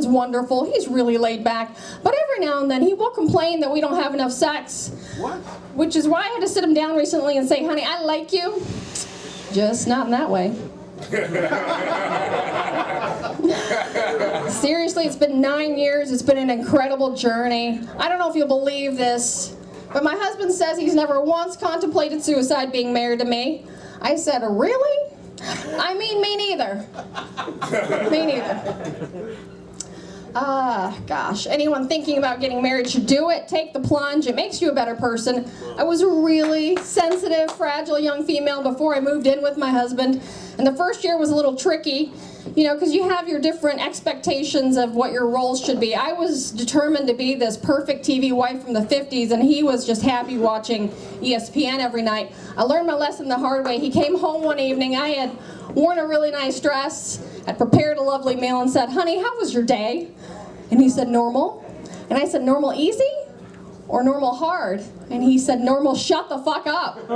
husband's wonderful. He's really laid back. But every now and then he will complain that we don't have enough sex. What? Which is why I had to sit him down recently and say, honey, I like you, just not in that way. Seriously, it's been 9 years. It's been an incredible journey. I don't know if you'll believe this, but my husband says he's never once contemplated suicide being married to me. I said, really? I mean, me neither. Me neither. Gosh, anyone thinking about getting married should do it. Take the plunge. It makes you a better person. I was a really sensitive, fragile young female before I moved in with my husband. And the first year was a little tricky, you know, because you have your different expectations of what your roles should be. I was determined to be this perfect TV wife from the 50s, and he was just happy watching ESPN every night. I learned my lesson the hard way. He came home one evening. I had worn a really nice dress, had prepared a lovely meal, and said, honey, how was your day? And he said, normal. And I said, normal easy or normal hard? And he said, normal shut the fuck up. I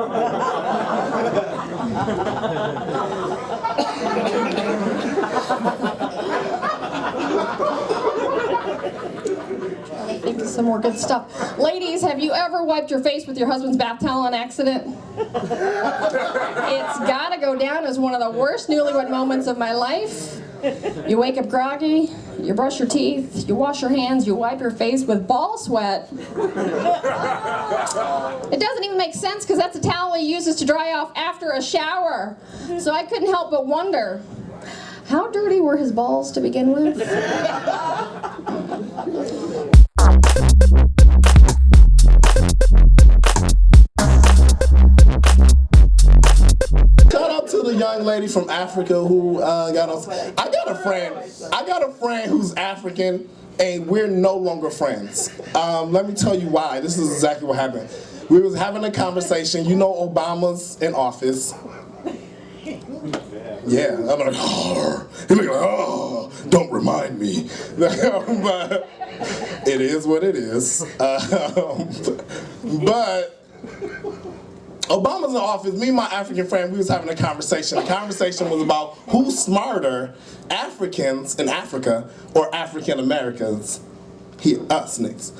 think of some more good stuff. Ladies, have you ever wiped your face with your husband's bath towel on accident? It's gotta go down as one of the worst newlywed moments of my life. You wake up groggy, you brush your teeth, you wash your hands, you wipe your face with ball sweat. It doesn't even make sense because that's a towel he uses to dry off after a shower. So I couldn't help but wonder, how dirty were his balls to begin with? To the young lady from Africa who got us. I got a friend who's African, and we're no longer friends. Let me tell you why. This is exactly what happened. We was having a conversation. You know, Obama's in office. Yeah, I'm like, oh, he's like, oh, don't remind me. But it is what it is. But Obama's in office. Me and my African friend, we was having a conversation. The conversation was about who's smarter, Africans in Africa or African Americans. Us niggas.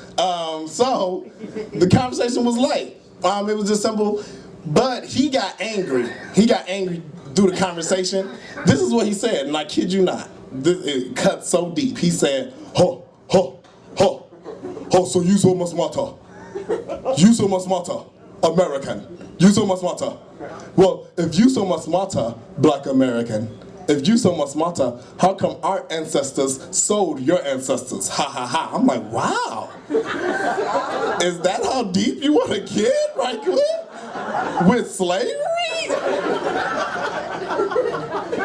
So the conversation was light. It was just simple. But he got angry. He got angry through the conversation. This is what he said, and I kid you not. It cut so deep. He said, ho, ho, ho, ho, so you so much matter. You so much matter, American. You so much matter. Well, if you so much matter, black American, if you so much matter, how come our ancestors sold your ancestors? Ha ha ha. I'm like, wow. Is that how deep you want to get right quick? With slavery?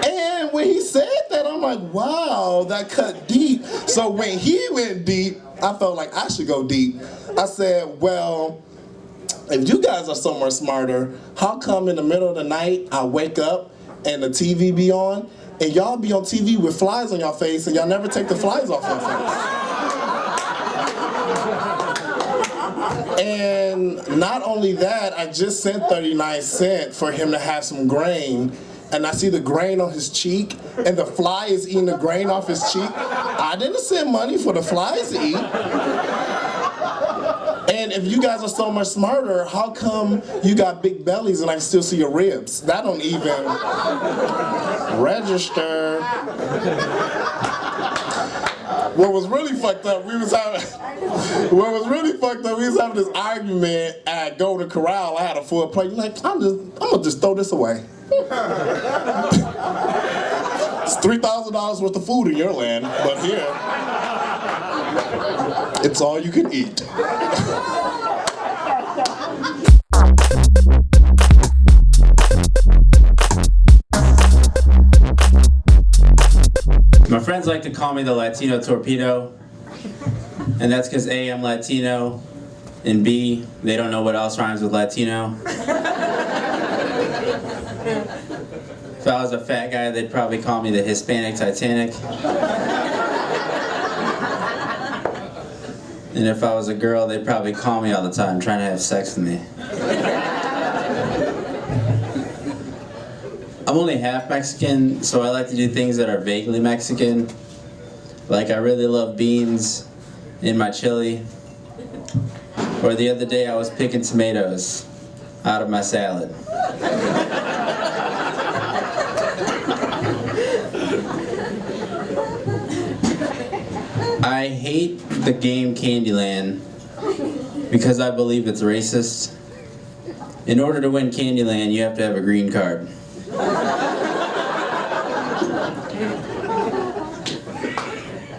And when he said that, I'm like, wow, that cut deep. So when he went deep, I felt like I should go deep. I said, well, if you guys are so much smarter, how come in the middle of the night I wake up and the TV be on, and y'all be on TV with flies on your face, and y'all never take the flies off your face? And not only that, I just sent 39 cents for him to have some grain, and I see the grain on his cheek, and the fly is eating the grain off his cheek. I didn't send money for the flies to eat. And if you guys are so much smarter, how come you got big bellies and I can still see your ribs? That don't even register. What was really fucked up, we was having this argument at Golden Corral. I had a full plate. Like, I'm gonna just throw this away. It's $3,000 worth of food in your land, but here, it's all you can eat. My friends like to call me the Latino torpedo, and that's because A, I'm Latino, and B, they don't know what else rhymes with Latino. If I was a fat guy, they'd probably call me the Hispanic Titanic. And if I was a girl, they'd probably call me all the time trying to have sex with me. I'm only half Mexican, so I like to do things that are vaguely Mexican. Like I really love beans in my chili. Or the other day I was picking tomatoes out of my salad. I hate the game Candyland because I believe it's racist. In order to win Candyland, you have to have a green card.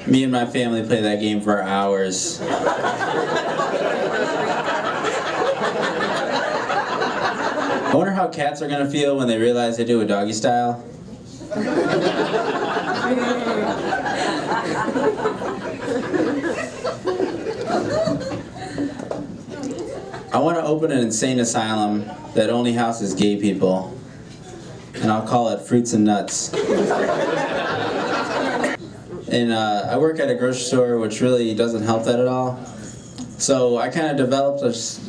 Me and my family play that game for hours. I wonder how cats are gonna feel when they realize they do a doggy style. I want to open an insane asylum that only houses gay people, and I'll call it Fruits and Nuts. And I work at a grocery store, which really doesn't help that at all. So I kind of developed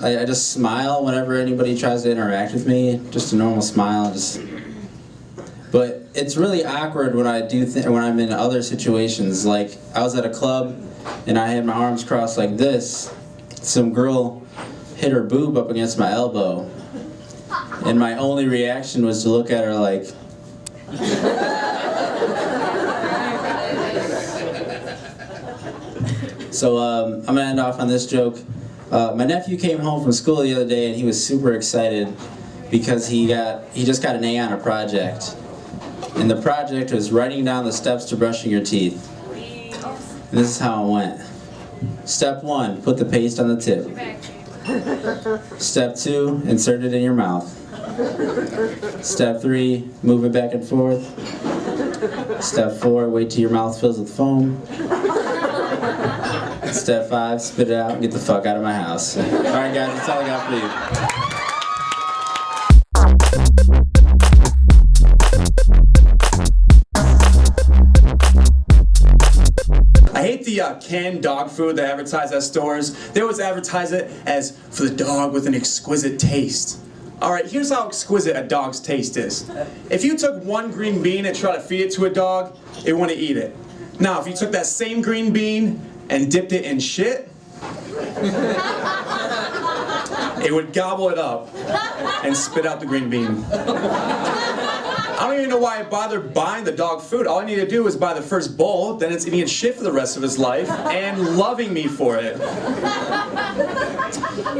I just smile whenever anybody tries to interact with me, just a normal smile. But it's really awkward when when I'm in other situations. Like I was at a club and I had my arms crossed like this. Some girl hit her boob up against my elbow, and my only reaction was to look at her like. So I'm gonna end off on this joke. My nephew came home from school the other day and he was super excited because he just got an A on a project. And the project was writing down the steps to brushing your teeth. And this is how it went. Step 1, put the paste on the tip. Step 2, insert it in your mouth. Step 3, move it back and forth. Step 4, wait till your mouth fills with foam. Step 5, spit it out and get the fuck out of my house. Alright guys, that's all I got for you. I hate the canned dog food they advertise at stores. They always advertise it as for the dog with an exquisite taste. Alright, here's how exquisite a dog's taste is. If you took one green bean and tried to feed it to a dog, it wouldn't eat it. Now, if you took that same green bean and dipped it in shit, it would gobble it up and spit out the green bean. I don't even know why I bothered buying the dog food. All I need to do is buy the first bowl, then it's eating shit for the rest of his life and loving me for it. I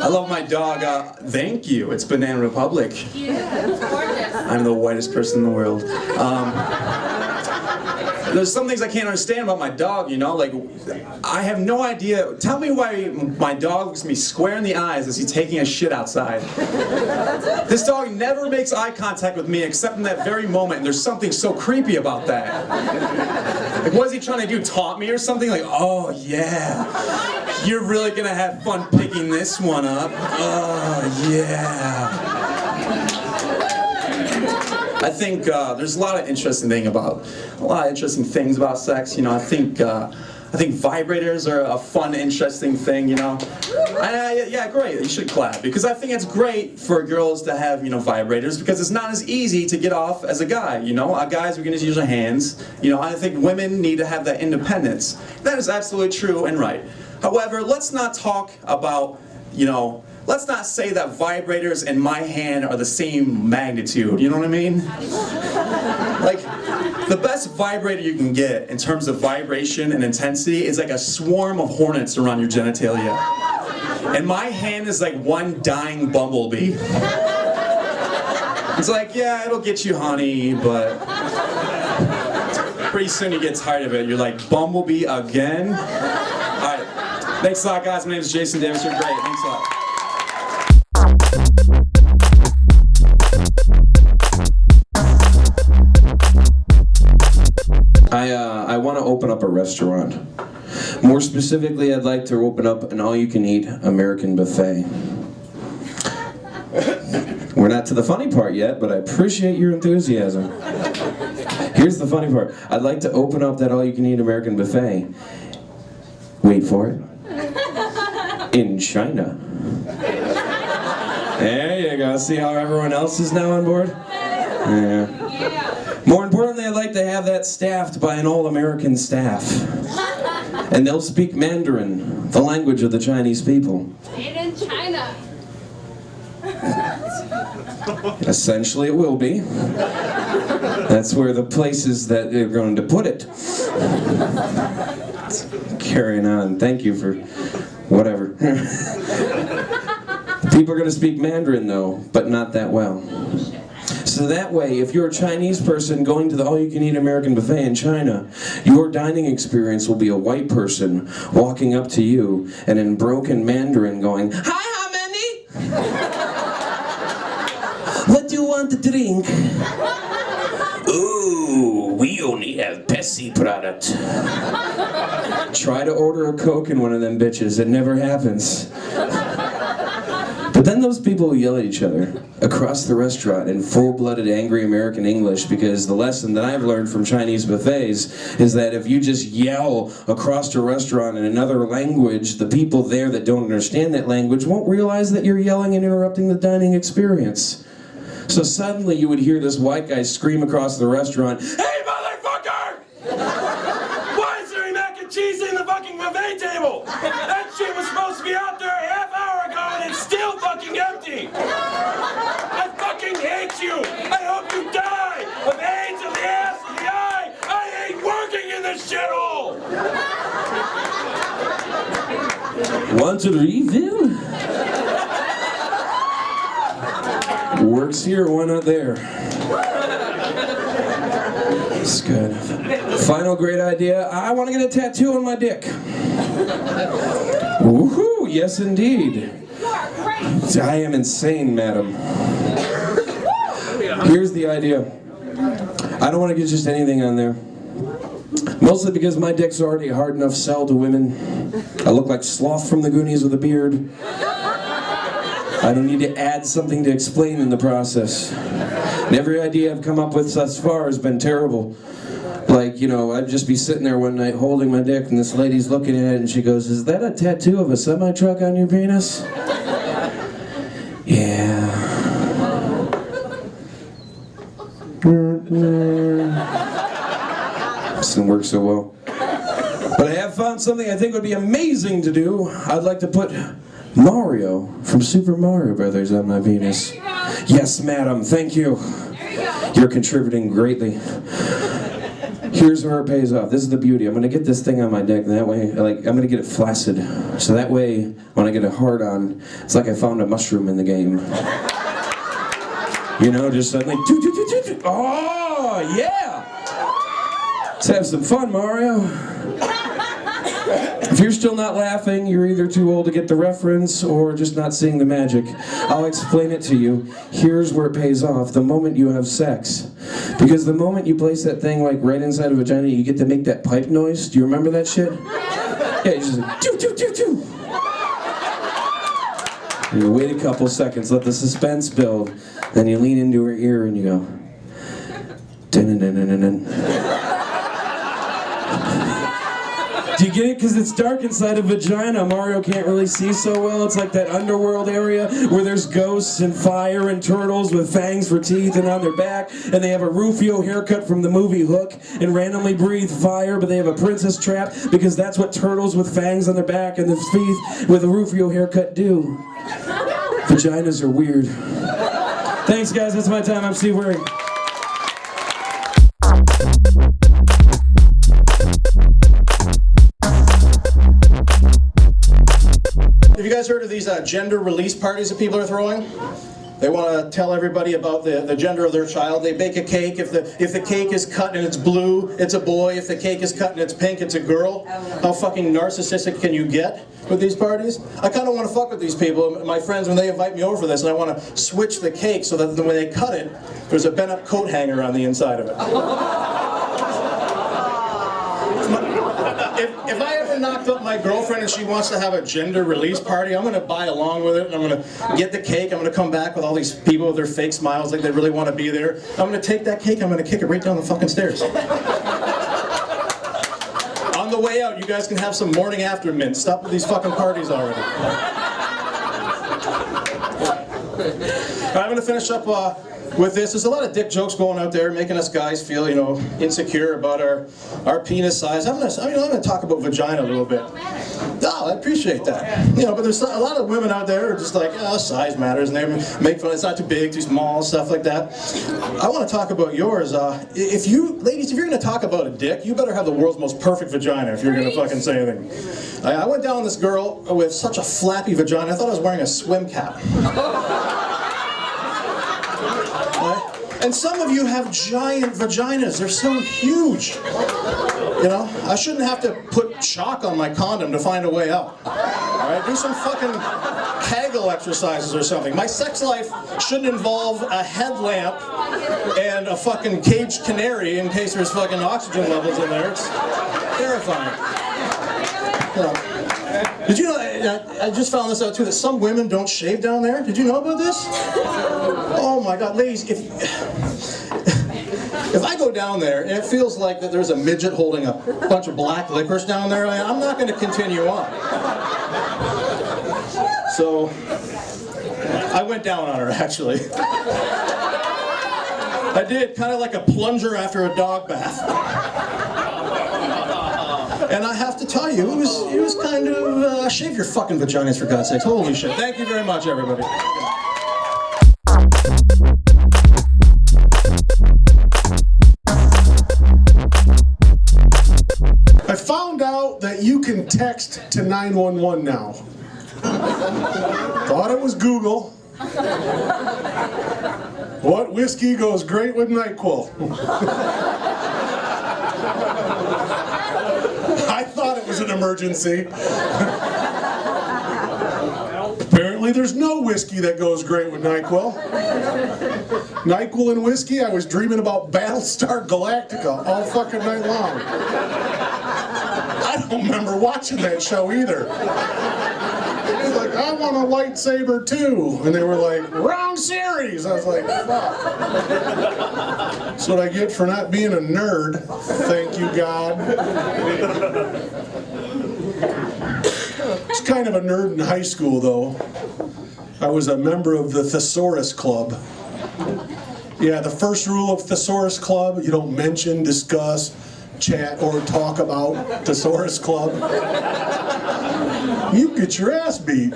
love my dog. Thank you. It's Banana Republic. I'm the whitest person in the world. There's some things I can't understand about my dog, you know, like, I have no idea. Tell me why my dog looks me square in the eyes as he's taking a shit outside. This dog never makes eye contact with me except in that very moment, and there's something so creepy about that. Like, what is he trying to do, taunt me or something? Like, oh yeah, you're really gonna have fun picking this one up. Oh yeah. I think there's a lot of interesting things about sex. You know, I think vibrators are a fun, interesting thing. You know, yeah, great. You should clap because I think it's great for girls to have vibrators because it's not as easy to get off as a guy. You know, guys we can just use our hands. You know, I think women need to have that independence. That is absolutely true and right. However, let's not talk about let's not say that vibrators and my hand are the same magnitude, you know what I mean? Like, the best vibrator you can get in terms of vibration and intensity is like a swarm of hornets around your genitalia. And my hand is like one dying bumblebee. It's like, yeah, it'll get you honey, but pretty soon you get tired of it. You're like, bumblebee again? Alright, thanks a lot guys, my name is Jason Davis, you're great, thanks a lot. I want to open up a restaurant. More specifically, I'd like to open up an all-you-can-eat American buffet. We're not to the funny part yet, but I appreciate your enthusiasm. Here's the funny part. I'd like to open up that all-you-can-eat American buffet. Wait for it. In China. There you go. See how everyone else is now on board? Yeah. More importantly, I'd like to have that staffed by an all-American staff. And they'll speak Mandarin, the language of the Chinese people. Made in China. Essentially, it will be. That's where the places that they're going to put it. Carrying on. Thank you for whatever. People are going to speak Mandarin, though, but not that well. So that way, if you're a Chinese person going to the all-you-can-eat American buffet in China, your dining experience will be a white person walking up to you and in broken Mandarin going, "Hi, how many? What do you want to drink?" "Ooh, we only have Pepsi product." Try to order a Coke in one of them bitches. It never happens. But then those people will yell at each other across the restaurant in full-blooded angry American English, because the lesson that I've learned from Chinese buffets is that if you just yell across a restaurant in another language, the people there that don't understand that language won't realize that you're yelling and interrupting the dining experience. So suddenly you would hear this white guy scream across the restaurant, "Hey, motherfucker! Why is there mac and cheese in the fucking buffet table? That shit was supposed to be out there a half hour ago and it's still fucking empty! I fucking hate you! I hope you die of AIDS of the ass of the eye! I hate working in this shithole!" Want a refill? Works here, why not there? It's good. Final great idea. I want to get a tattoo on my dick. Woohoo! Yes, indeed. I am insane, madam. Here's the idea. I don't want to get just anything on there. Mostly because my dick's already a hard enough sell to women. I look like Sloth from the Goonies with a beard. I don't need to add something to explain in the process. And every idea I've come up with thus far has been terrible. Like, you know, I'd just be sitting there one night holding my dick and this lady's looking at it and she goes, "Is that a tattoo of a semi-truck on your penis?" Yeah. This didn't work so well. But I have found something I think would be amazing to do. I'd like to put Mario from Super Mario Brothers on my penis. Yes, madam, thank you. You're contributing greatly. Here's where it pays off. This is the beauty. I'm gonna get this thing on my dick, and that way, I'm gonna get it flaccid. So that way, when I get a hard on, it's like I found a mushroom in the game. You know, just suddenly, oh yeah! Let's have some fun, Mario. If you're still not laughing, you're either too old to get the reference or just not seeing the magic. I'll explain it to you. Here's where it pays off, the moment you have sex. Because the moment you place that thing like right inside a vagina, you get to make that pipe noise. Do you remember that shit? Yeah, you just like, choo, choo, choo, choo. You wait a couple seconds, let the suspense build. Then you lean into her ear and you go, dun-dun-dun-dun-dun. Do you get it? Because it's dark inside a vagina. Mario can't really see so well. It's like that underworld area where there's ghosts and fire and turtles with fangs for teeth and on their back. And they have a Rufio haircut from the movie Hook and randomly breathe fire, but they have a princess trap because that's what turtles with fangs on their back and their teeth with a Rufio haircut do. Vaginas are weird. Thanks, guys. That's my time. I'm Steve Waring. Have you guys heard of these gender release parties that people are throwing? They want to tell everybody about the gender of their child. They bake a cake. If the cake is cut and it's blue, it's a boy. If the cake is cut and it's pink, it's a girl. How fucking narcissistic can you get with these parties? I kind of want to fuck with these people. My friends, when they invite me over for this, and I want to switch the cake so that when they cut it, there's a bent-up coat hanger on the inside of it. If I ever knocked up my girlfriend and she wants to have a gender release party, I'm going to buy along with it, and I'm going to get the cake. I'm going to come back with all these people with their fake smiles like they really want to be there. I'm going to take that cake, I'm going to kick it right down the fucking stairs. On the way out, you guys can have some morning after mint. Stop with these fucking parties already. All right, I'm going to finish up with this. There's a lot of dick jokes going out there, making us guys feel, insecure about our penis size. I'm gonna talk about vagina a little bit. Oh, I appreciate that. But there's a lot of women out there who are just like, size matters, and they make fun. It's not too big, too small, stuff like that. I want to talk about yours. Ladies, if you're gonna talk about a dick, you better have the world's most perfect vagina if you're gonna fucking say anything. I went down on this girl with such a flappy vagina. I thought I was wearing a swim cap. And some of you have giant vaginas. They're so huge. I shouldn't have to put chalk on my condom to find a way out. All right, do some fucking Kegel exercises or something. My sex life shouldn't involve a headlamp and a fucking caged canary in case there's fucking oxygen levels in there. It's terrifying. Did you know, I just found this out too, that some women don't shave down there? Did you know about this? Oh my God, ladies, if I go down there and it feels like that there's a midget holding a bunch of black licorice down there, I'm not going to continue on. So, I went down on her actually. I did, kind of like a plunger after a dog bath. And I have to tell you, it was kind of, shave your fucking vaginas for God's sakes. Holy shit. Thank you very much, everybody. I found out that you can text to 911 now. Thought it was Google. What whiskey goes great with NyQuil? I thought it was an emergency. Apparently there's no whiskey that goes great with NyQuil. NyQuil and whiskey, I was dreaming about Battlestar Galactica all fucking night long. I don't remember watching that show either. I was like, I want a lightsaber too. And they were like, wrong series. I was like, fuck. That's what I get for not being a nerd. Thank you, God. I was kind of a nerd in high school, though. I was a member of the Thesaurus Club. Yeah, the first rule of Thesaurus Club, you don't mention, discuss, chat, or talk about Thesaurus Club. You get your ass beat.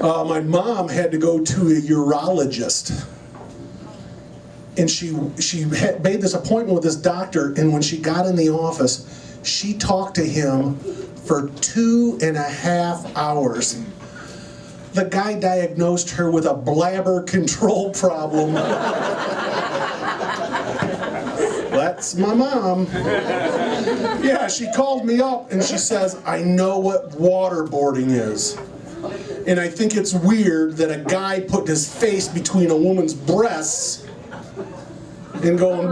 My mom had to go to a urologist. And she made this appointment with this doctor, and when she got in the office, she talked to him for 2.5 hours. The guy diagnosed her with a bladder control problem. That's my mom. Yeah, she called me up and she says, I know what waterboarding is. And I think it's weird that a guy put his face between a woman's breasts and going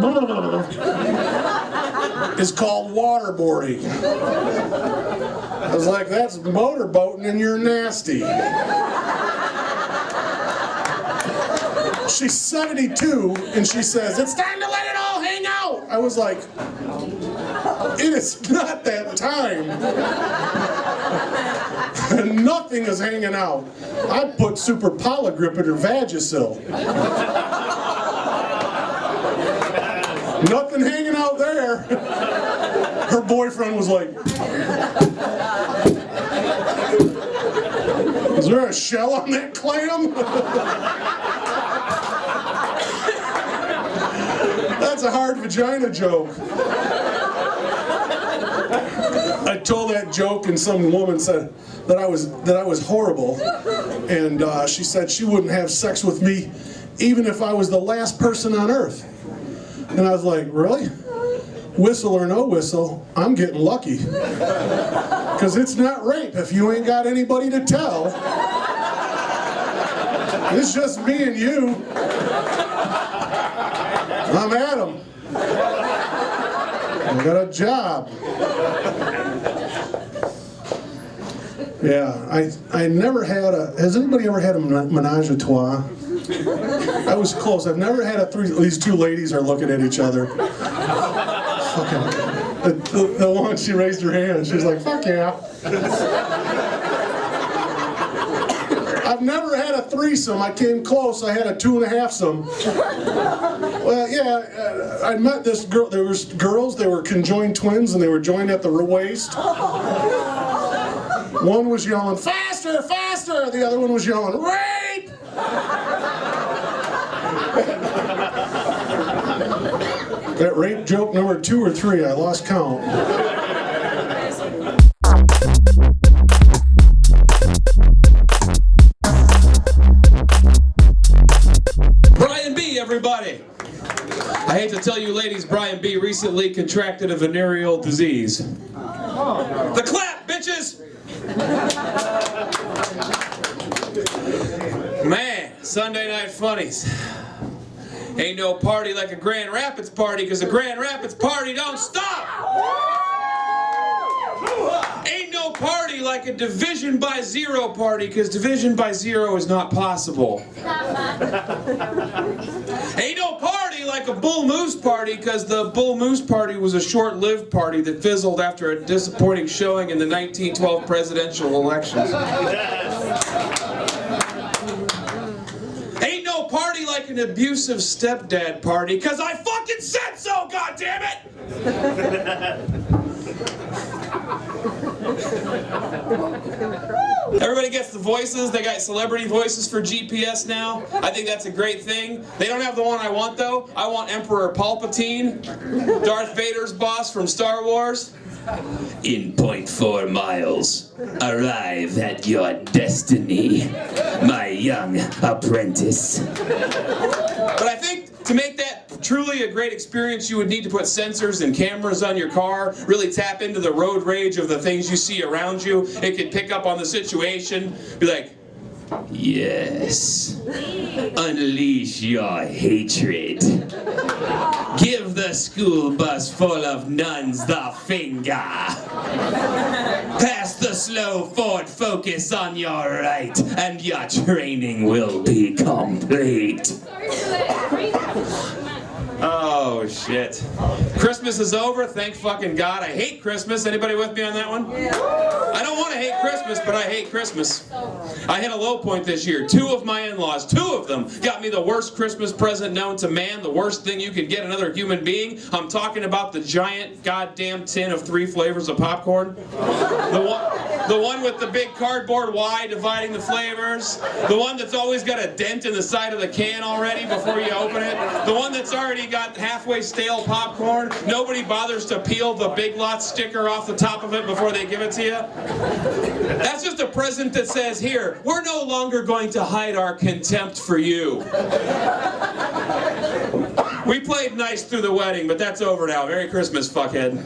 is called waterboarding. I was like, that's motorboating and you're nasty. She's 72 and she says, it's time to let it all hang out. I was like, it is not that time. Nothing is hanging out. I put super polygrip in her Vagisil. Nothing hanging out there. Her boyfriend was like, is there a shell on that clam? That's a hard vagina joke. I told that joke and some woman said that I was horrible, and she said she wouldn't have sex with me even if I was the last person on earth. And I was like, really? Whistle or no whistle, I'm getting lucky. Because it's not rape if you ain't got anybody to tell. It's just me and you. I'm Adam. I got a job. Yeah, I never had a, has anybody ever had a menage a trois? I was close. I've never had a these two ladies are looking at each other. Fucking, the one, she raised her hand. She was like, fuck yeah. I've never had a threesome. I came close. I had a 2.5-some. Well, yeah, I met this girl. There was girls. They were conjoined twins, and they were joined at the waist. One was yelling, "Faster, faster!" The other one was yelling, "Rape!" That rape joke number 2 or 3, I lost count. Brian B, everybody. I hate to tell you ladies, Brian B recently contracted a venereal disease. The clap, bitches! Man, Sunday Night Funnies. Ain't no party like a Grand Rapids party, because a Grand Rapids party don't stop! Ain't no party like a division by 0 party, because division by 0 is not possible. Ain't no party like a Bull Moose party, because the Bull Moose party was a short-lived party that fizzled after a disappointing showing in the 1912 presidential elections. Ain't no party like an abusive stepdad party, because I fucking said so, goddammit! Everybody gets the voices. They got celebrity voices for GPS now. I think that's a great thing. They don't have the one I want, though. I want Emperor Palpatine, Darth Vader's boss from Star Wars. In 0.4 miles, arrive at your destiny, my young apprentice. But I think to make that truly a great experience, you would need to put sensors and cameras on your car, really tap into the road rage of the things you see around you. It could pick up on the situation, be like, yes, unleash your hatred. Give the school bus full of nuns the finger. Pass the slow Ford Focus on your right, and your training will be complete. Oh, shit. Christmas is over, thank fucking God. I hate Christmas. Anybody with me on that one? Yeah. I don't want to hate Christmas, but I hate Christmas. I hit a low point this year. 2 of my in-laws, 2 of them, got me the worst Christmas present known to man, the worst thing you could get another human being. I'm talking about the giant goddamn tin of 3 flavors of popcorn. The one with the big cardboard Y dividing the flavors. The one that's always got a dent in the side of the can already before you open it. The one that's already got halfway stale popcorn. Nobody bothers to peel the Big Lots sticker off the top of it before they give it to you. That's just a present that says, here, we're no longer going to hide our contempt for you. We played nice through the wedding, but that's over now. Merry Christmas, fuckhead.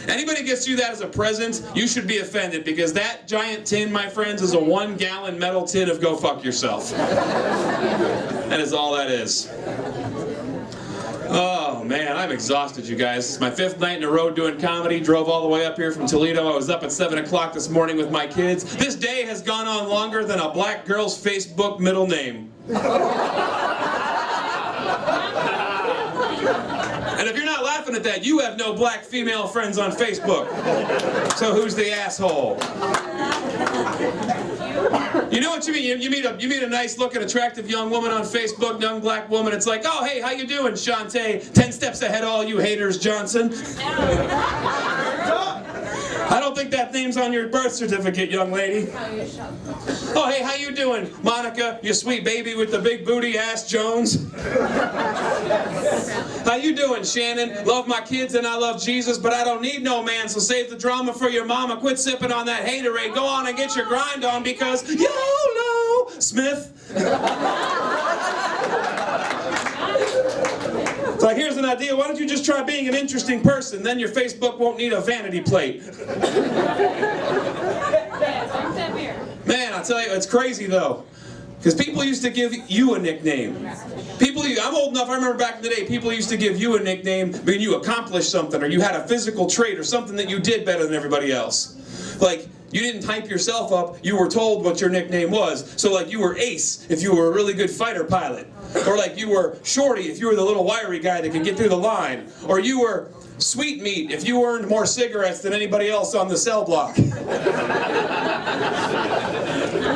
Anybody gets you that as a present, you should be offended, because that giant tin, my friends, is a 1-gallon metal tin of go fuck yourself. That is all that is. Oh man, I'm exhausted, you guys. It's my 5th night in a row doing comedy. Drove all the way up here from Toledo. I was up at 7 o'clock this morning with my kids. This day has gone on longer than a black girl's Facebook middle name. And if you're not laughing at that, you have no black female friends on Facebook. So who's the asshole? You know what you mean? You meet a nice-looking, attractive young woman on Facebook, young black woman. It's like, oh, hey, how you doing, Shantae? 10 steps ahead of all you haters, Johnson. I don't think that name's on your birth certificate, young lady. Oh, hey, how you doing, Monica, you sweet baby with the big booty ass Jones? How you doing, Shannon? Love my kids and I love Jesus, but I don't need no man, so save the drama for your mama. Quit sipping on that haterade. Go on and get your grind on, because YOLO, Smith. It's like, here's an idea. Why don't you just try being an interesting person? Then your Facebook won't need a vanity plate. Man, I'll tell you, it's crazy though. Because people used to give you a nickname. I'm old enough, I remember back in the day, people used to give you a nickname when you accomplished something, or you had a physical trait, or something that you did better than everybody else. Like, you didn't hype yourself up, you were told what your nickname was. So like, you were Ace if you were a really good fighter pilot. Or like you were Shorty if you were the little wiry guy that could get through the line. Or you were Sweet Meat if you earned more cigarettes than anybody else on the cell block.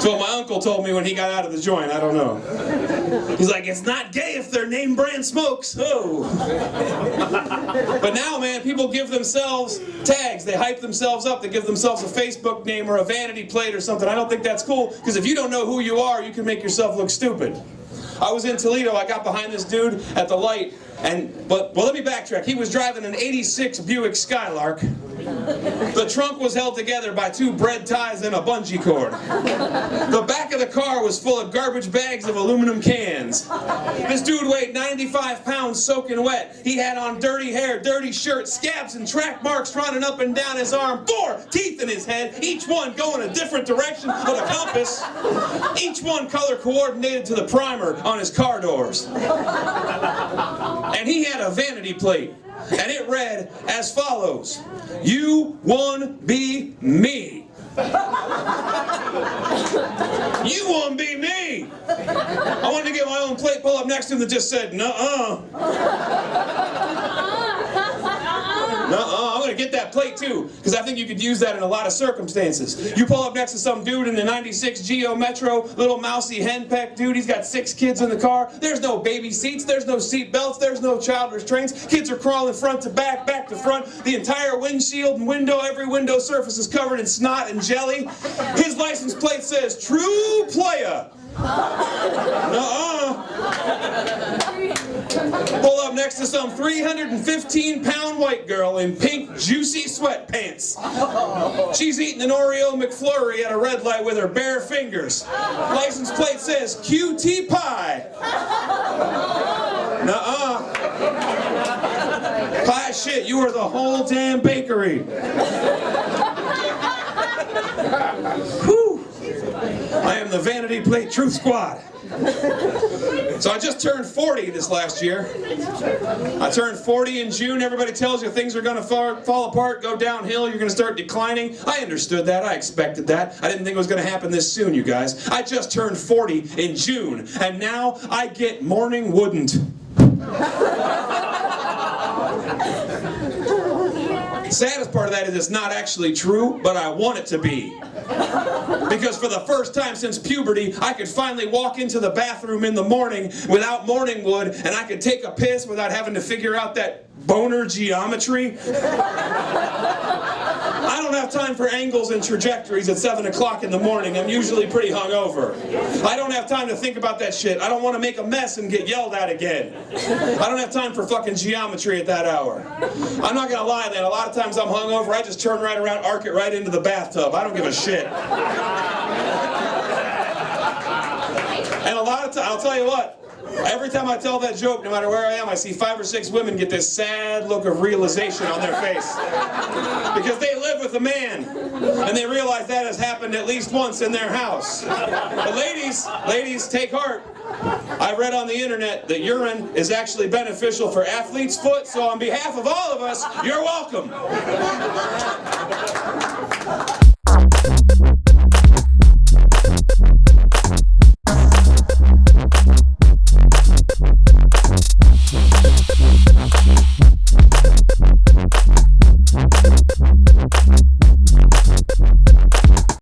So my uncle told me when he got out of the joint, I don't know. He's like, it's not gay if they're name brand smokes. Oh. But now, man, people give themselves tags. They hype themselves up. They give themselves a Facebook name or a vanity plate or something. I don't think that's cool, because if you don't know who you are, you can make yourself look stupid. I was in Toledo. I got behind this dude at the light, well, let me backtrack. He was driving an '86 Buick Skylark. The trunk was held together by 2 bread ties and a bungee cord. The back of the car was full of garbage bags of aluminum cans. This dude weighed 95 pounds soaking wet. He had on dirty hair, dirty shirt, scabs and track marks running up and down his arm, 4 teeth in his head, each one going a different direction with a compass, each one color coordinated to the primer on his car doors. And he had a vanity plate, and it read as follows: "You won't be me." You won't be me. I wanted to get my own plate pull up next to him that just said, "Nuh-uh." Nuh-uh, I'm gonna get that plate too, because I think you could use that in a lot of circumstances. You pull up next to some dude in the '96 Geo Metro, little mousy henpecked dude, he's got 6 kids in the car. There's no baby seats, there's no seat belts, there's no child restraints. Kids are crawling front to back, back to front. The entire windshield and window, every window surface is covered in snot and jelly. His license plate says, "True Playa." Nuh-uh. Pull up next to some 315-pound white girl in pink, juicy sweatpants. She's eating an Oreo McFlurry at a red light with her bare fingers. License plate says QT Pie. Nuh-uh. Pie shit, you are the whole damn bakery. Whew. I am the Vanity Plate Truth Squad. So I just turned 40 this last year. I turned 40 in June. Everybody tells you things are going to fall apart, go downhill, you're going to start declining. I understood that. I expected that. I didn't think it was going to happen this soon, you guys. I just turned 40 in June, and now I get morning wouldn't. The saddest part of that is it's not actually true, but I want it to be. Because for the first time since puberty, I could finally walk into the bathroom in the morning without morning wood, and I could take a piss without having to figure out that boner geometry. I don't have time for angles and trajectories at 7 o'clock in the morning. I'm usually pretty hungover. I don't have time to think about that shit. I don't want to make a mess and get yelled at again. I don't have time for fucking geometry at that hour. I'm not gonna lie, then. A lot of times I'm hungover, I just turn right around, arc it right into the bathtub. I don't give a shit. And a lot of times, I'll tell you what, every time I tell that joke, no matter where I am, I see 5 or 6 women get this sad look of realization on their face. Because they live with a man, and they realize that has happened at least once in their house. But ladies, take heart. I read on the internet that urine is actually beneficial for athlete's foot, so on behalf of all of us, you're welcome.